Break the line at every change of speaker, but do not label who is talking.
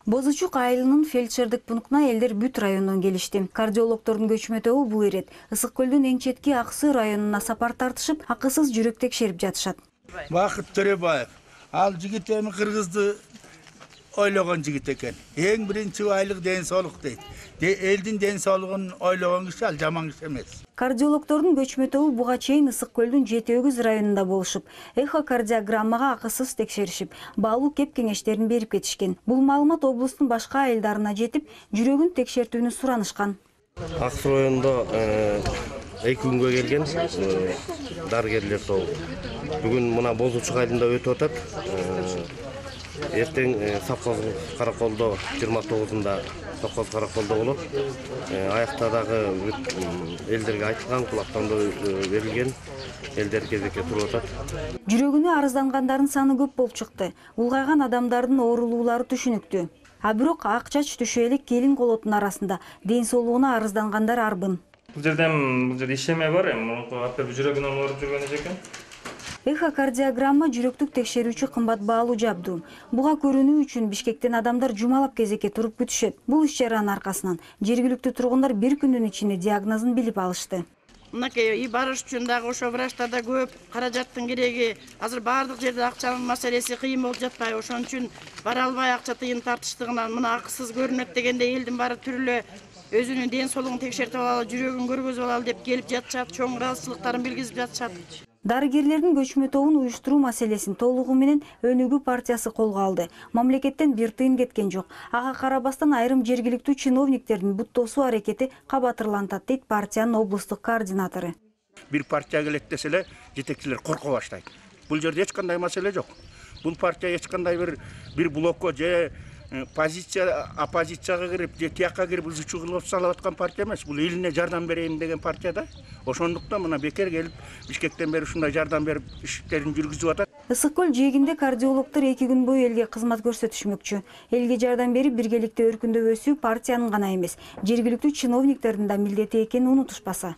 Боз Учук айылынын фельдшердик пунктуна элдер бүт районунан келишти. Кардиологдордун көчмө тобу бул ирет Ысык көлдүн эң четки Аксы районуна сапар тартышып, акысыз жүрөк текшерип жатышат.
Бакыт Төрөбаев, ал жигит эми кыргызды ойлогон жигит экен. Эң биринчи айлык ден соолук дейт. Элдин ден соолугун ойлогон киши ал жаман киши эмес.
Кардиологдордун көчмө тобу буга чейин Ысык көлдүн Жети Өгүз районунда болушуп, эхокардиограммага акысыз текшеришип, баалуу кеп кеңештерин берип кетишкен. Бул маалымат облустун башка айылдарына жетип, жүрөгүн текшертүүнү суранышкан.
Аксы районунда 2 күнгө келген дарыгерлер тобу. Бүгүн мына Боз Учук айылында өтүп атат. Эртең Совхоз Караколдо 29-ында Совхоз Караколдо болот. Аякта дагы элдерге айтылган, кулактандыруу берилген. Элдер кезекке туруп атат.
Жүрөгүнө арыздангандардын саны көп болуп чыкты. Улгайган адамдардын оорулуулары түшүнүктүү. А бирок ак чач түшө элек келин колотун арасында ден соолугуна арыздангандар арбын.
Бул жерде ишеме бар, жүрөгүнөн ооруп жүргөн экен.
Эхокардиограмма жүрөктүк текшерүүчү кымбат баалуу жабдуу. Буга көрүнүү үчүн Бишкектен адамдар жумалап кезекке туруп күтүшөт. Бул иш-чаранын аркасынан жергиликтүү тургундар бир күндүн ичинде диагнозун билип алышты.
Мынакей барыш үчүн дагы ошо врачтарда көп каражаттын кереги. Азыр баардык жерде акчанын маселеси кыйын болуп жатпайбы? Ошон үчүн бара албай акча тыйын тартыштыгынан мына акысыз көрүнөт дегенде элдин баары түрүлө өзүнүн ден соолугун текшертип алалы, жүрөгүн көргөзүп алалы деп келип жатышат, чоң ыраазычылыктарын билгизип жатышат.
Дарыгерлердин көчмө тобун уюштуруу маселесин толугу менен Өнүгүү партиясы колго алды. Мамлекеттен бир тыйын кеткен жок. Ага карабастан айрым жергиликтүү чиновниктердин буттоосуу аракети кабатырлантат, дейт партиянын облустук координатору.
Бир партия келет десе эле жетекчилер корко баштайт. Бул жерде эч кандай маселе жок. Бул партия эч кандай бир блокко же оппозицияга кирип, же тиякка кирип ызычуу кылып салып аткан партия эмес. Бул элине жардам берейин деген партия да. Ошондуктан мына бекер келип Бишкектен бери ушундай жардам берип иштерин жүргүзүп атат.
Ысык көл жээгинде кардиологдор 2 күн бою элге кызмат көрсөтүшмөкчү. Элге жардам берип биргеликте өркүндөбөсү партиянын гана эмес, жергиликтүү чиновниктердин да милдети экенин унутушпаса.